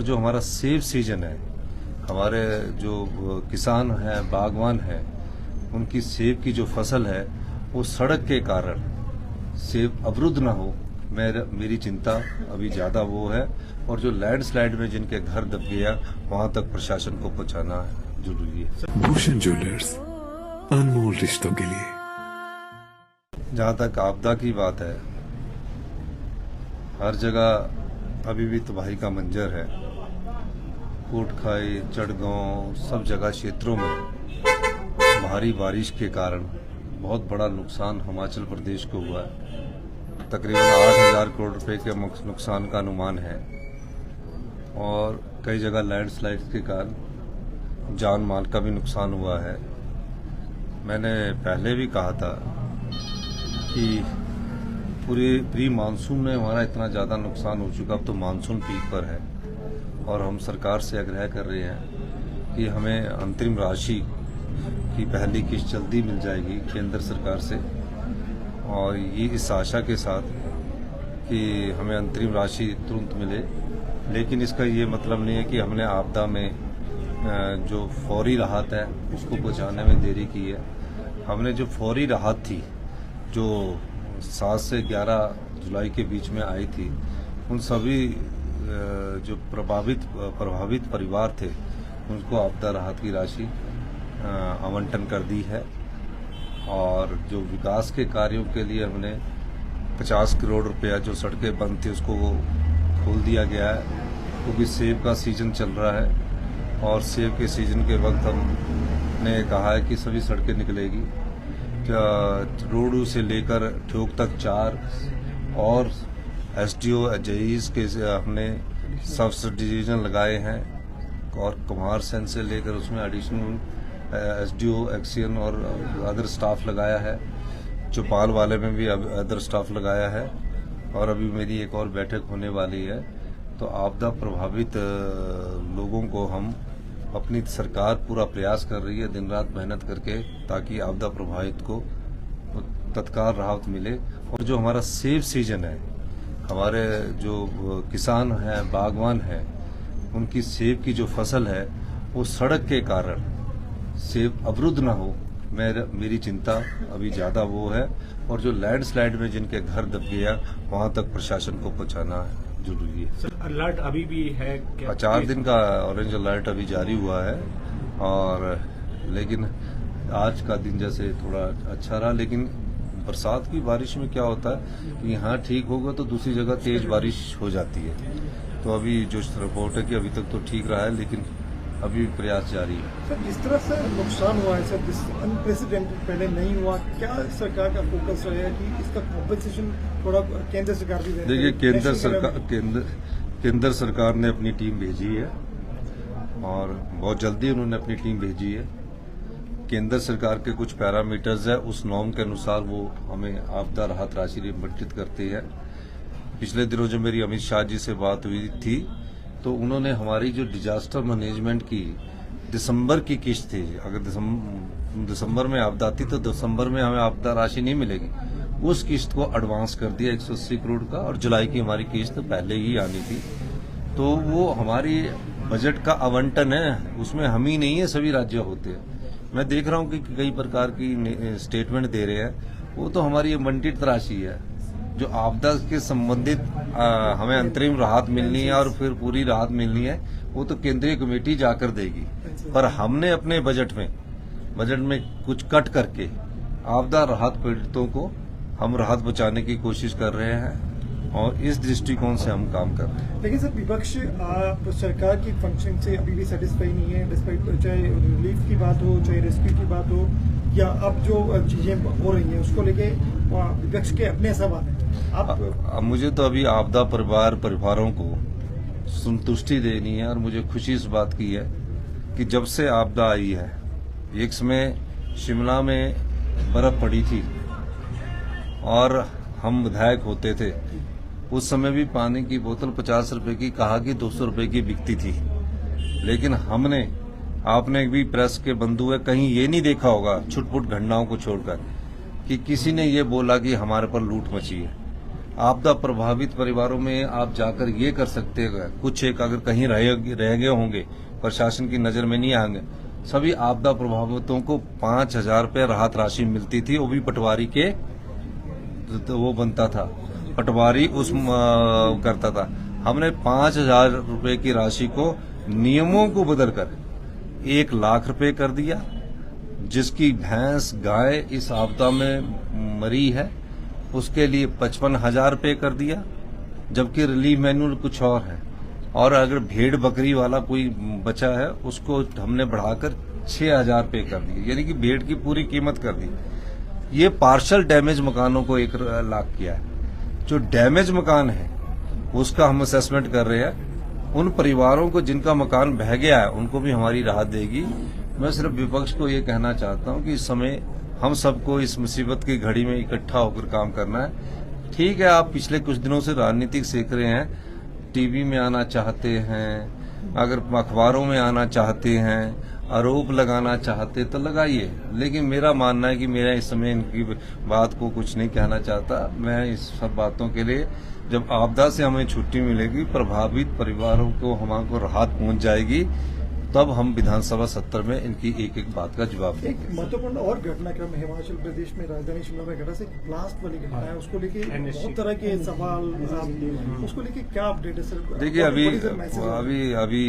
जो हमारा सेब सीजन है, हमारे जो किसान हैं, बागवान हैं, उनकी सेब की जो फसल है वो सड़क के कारण सेब अवरुद्ध ना हो, मेरी चिंता अभी ज़्यादा वो है। और जो लैंडस्लाइड में जिनके घर दब गया वहां तक प्रशासन को पहुंचाना जरूरी है। भूषण ज्वेलर्स, अनमोल रिश्तों के लिए। जहां तक आपदा की बात है, हर जगह अभी भी तबाही का मंजर है। कोटखाई, चढ़गांव, सब जगह क्षेत्रों में भारी बारिश के कारण बहुत बड़ा नुकसान हिमाचल प्रदेश को हुआ है। तकरीबन 8,000 करोड़ रुपए के नुकसान का अनुमान है और कई जगह लैंडस्लाइड के कारण जान माल का भी नुकसान हुआ है। मैंने पहले भी कहा था कि पूरे प्री मानसून में हमारा इतना ज़्यादा नुकसान हो चुका, अब तो मानसून पीक पर है और हम सरकार से आग्रह कर रहे हैं कि हमें अंतरिम राशि की पहली किस्त जल्दी मिल जाएगी केंद्र सरकार से, और ये इस आशा के साथ कि हमें अंतरिम राशि तुरंत मिले। लेकिन इसका ये मतलब नहीं है कि हमने आपदा में जो फौरी राहत है उसको पहुंचाने में देरी की है। हमने जो फौरी राहत थी जो 7 से 11 जुलाई के बीच में आई थी, उन सभी जो प्रभावित परिवार थे उनको आपदा राहत की राशि आवंटन कर दी है। और जो विकास के कार्यों के लिए हमने 50 करोड़ रुपया जो सड़कें बंद थी उसको खोल दिया गया है, क्योंकि सेब का सीजन चल रहा है और सेब के सीजन के वक्त हमने कहा है कि सभी सड़कें निकलेगी। रोडू से लेकर ठोक तक 4 और एसडीओ जेईस के हमने सब डिवीजन लगाए हैं और कुमार सेन से लेकर उसमें एडिशनल एसडीओ एक्सियन और अदर स्टाफ लगाया है। चौपाल वाले में भी अदर स्टाफ लगाया है और अभी मेरी एक और बैठक होने वाली है। तो आपदा प्रभावित लोगों को हम अपनी सरकार पूरा प्रयास कर रही है दिन रात मेहनत करके, ताकि आपदा प्रभावित को तत्काल राहत मिले। और जो हमारा सेब सीजन है, हमारे जो किसान हैं, बागवान हैं, उनकी सेब की जो फसल है वो सड़क के कारण सेब अवरुद्ध ना हो, मेरी चिंता अभी ज़्यादा वो है। और जो लैंडस्लाइड में जिनके घर दब गया वहां तक प्रशासन को पहुंचाना जरूरी है। सर, अलर्ट अभी भी है क्या? 4 दिन का ऑरेंज अलर्ट अभी जारी हुआ है, और लेकिन आज का दिन जैसे थोड़ा अच्छा रहा। लेकिन बरसात की बारिश में क्या होता है कि यहाँ ठीक होगा तो दूसरी जगह तेज बारिश हो जाती है। तो अभी जो रिपोर्ट है कि अभी तक तो ठीक रहा है, लेकिन अभी प्रयास जारी है। सर, जिस तरह से नुकसान हुआ है सर, जिस अनप्रेसिडेंटेड पहले नहीं हुआ, क्या सरकार का फोकस रहेगा कि इसका कॉम्पेंसेशन थोड़ा केंद्र सरकार भी? देखिए, केंद्र सरकार ने अपनी टीम भेजी है और बहुत जल्दी उन्होंने अपनी टीम भेजी है। केंद्र सरकार के कुछ पैरामीटर्स है, उस नॉर्म के अनुसार वो हमें आपदा राहत राशि आवंटित करती है। पिछले दिनों जो मेरी अमित शाह जी से बात हुई थी तो उन्होंने हमारी जो डिजास्टर मैनेजमेंट की दिसंबर की किस्त थी, अगर दिसंबर में आपदा थी तो दिसंबर में हमें आपदा राशि नहीं मिलेगी, उस किस्त को एडवांस कर दिया 180 करोड़ का, और जुलाई की हमारी किस्त पहले ही आनी थी। तो वो हमारी बजट का आवंटन है, उसमें हम ही नहीं है, सभी राज्य होते हैं। मैं देख रहा हूँ कि कई प्रकार की स्टेटमेंट दे रहे हैं, वो तो हमारी आवंटित राशि है। जो आपदा के संबंधित हमें अंतरिम राहत मिलनी है और फिर पूरी राहत मिलनी है, वो तो केंद्रीय कमेटी जाकर देगी। पर हमने अपने बजट में कुछ कट करके आपदा राहत पीड़ितों को हम राहत पहुंचाने की कोशिश कर रहे हैं और इस दृष्टिकोण से हम काम कर रहे हैं। लेकिन सर, विपक्ष सरकार की फंक्शन से अभी भी सेटिस्फाई नहीं है, डिस्पाइट चाहे रिलीफ की बात हो, चाहे रेस्क्यू की बात हो, या अब जो चीजें हो रही हैं उसको लेके विपक्ष के अपने सवाल हैं। अब मुझे तो अभी आपदा परिवारों को संतुष्टि देनी है, और मुझे खुशी इस बात की है कि जब से आपदा आई है, एक समय शिमला में बर्फ पड़ी थी और हम विधायक होते थे, उस समय भी पानी की बोतल 50 रुपए की कहा कि 200 रुपए की बिकती थी। लेकिन आपने भी प्रेस के बंधु है, कहीं ये नहीं देखा होगा छुटपुट घटनाओं को छोड़कर कि किसी ने ये बोला कि हमारे पर लूट मची है। आपदा प्रभावित परिवारों में आप जाकर ये कर सकते हैं, कुछ एक अगर कहीं रह गए होंगे, प्रशासन की नजर में नहीं आएंगे, सभी आपदा प्रभावितों को 5,000 रुपये राहत राशि मिलती थी। वो भी पटवारी के तो वो बनता था, पटवारी उस करता था। हमने 5,000 रुपये की राशि को नियमों को बदलकर 1 लाख रुपए कर दिया। जिसकी भैंस गाय इस आपदा में मरी है उसके लिए 55,000 रुपये कर दिया, जबकि रिलीफ मैनुअल कुछ और है। और अगर भेड़ बकरी वाला कोई बचा है उसको हमने बढ़ाकर 6,000 रुपये कर दिए, यानी कि भेड़ की पूरी कीमत कर दी। ये पार्शल डैमेज मकानों को 1 लाख किया है। जो डैमेज मकान है उसका हम असेसमेंट कर रहे हैं। उन परिवारों को जिनका मकान बह गया है उनको भी हमारी राहत देगी। मैं सिर्फ विपक्ष को ये कहना चाहता हूँ कि इस समय हम सबको इस मुसीबत की घड़ी में इकट्ठा होकर काम करना है। ठीक है, आप पिछले कुछ दिनों से राजनीतिक सीख रहे हैं, टीवी में आना चाहते हैं, अगर अखबारों में आना चाहते हैं, आरोप लगाना चाहते तो लगाइए, लेकिन मेरा मानना है कि मेरा इस समय इनकी बात को कुछ नहीं कहना चाहता। मैं इस सब बातों के लिए, जब आपदा से हमें छुट्टी मिलेगी, प्रभावित परिवारों को हमको राहत पहुंच जाएगी, तब हम विधानसभा सत्र में इनकी एक एक बात का जवाब एक देंगे। महत्वपूर्ण और घटनाक्रम हिमाचल प्रदेश में राजधानी शिमला में घटा से ब्लास्ट वाली घटना है, उसको लेके बहुत तरह के सवाल, उसको लेके क्या अपडेट है सर? देखिए, अभी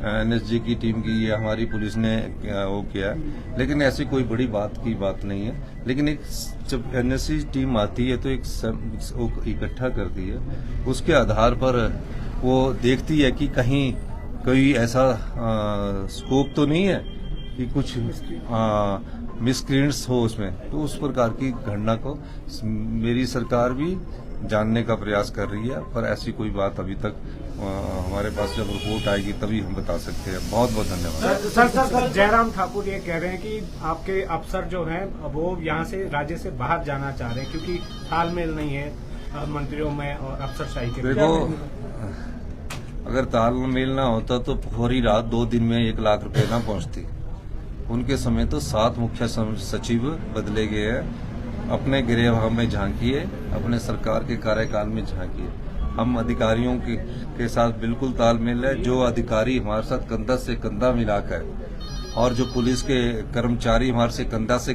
एनएसजी की टीम की ये हमारी पुलिस ने वो किया है, लेकिन ऐसी कोई बड़ी बात की बात नहीं है। लेकिन एक जब एनएसजी टीम आती है तो एक इकट्ठा करती है, उसके आधार पर वो देखती है कि कहीं कोई ऐसा स्कोप तो नहीं है कि कुछ मिसक्रिएंट्स हो उसमें, तो उस प्रकार की घटना को मेरी सरकार भी जानने का प्रयास कर रही है, पर ऐसी कोई बात अभी तक हमारे पास जब रिपोर्ट आएगी तभी हम बता सकते हैं। बहुत बहुत धन्यवाद। सर जयराम ठाकुर ये कह रहे हैं कि आपके अफसर जो हैं वो यहाँ से राज्य से बाहर जाना चाह रहे हैं क्योंकि तालमेल नहीं है मंत्रियों में और अफसरशाही के। देखो, अगर तालमेल ना होता तो पूरी रात 2 दिन में 1 लाख रुपए ना पहुंचती। उनके समय तो 7 मुख्य सचिव बदले गए हैं। अपने गृह में झांकिए, अपने सरकार के कार्यकाल में झांकिए। हम अधिकारियों के साथ बिल्कुल तालमेल है। जो अधिकारी हमारे साथ कंधा से कंधा मिलाकर और जो पुलिस के कर्मचारी हमारे से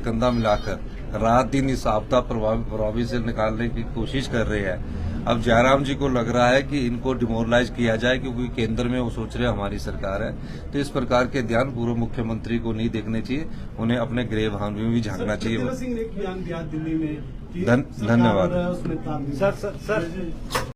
कंधा मिलाकर रात दिन इस आपदा प्रभावी से निकालने की कोशिश कर रहे हैं। अब जयराम जी को लग रहा है कि इनको डिमोरलाइज किया जाए क्योंकि केंद्र में वो सोच रहे हैं हमारी सरकार है, तो इस प्रकार के ध्यान पूर्व मुख्यमंत्री को नहीं देखने चाहिए, उन्हें अपने गृह भान में भी झांकना चाहिए। सिंह ने एक बयान दिया दिल्ली में कि धन्यवाद। उसने ताल दी। सर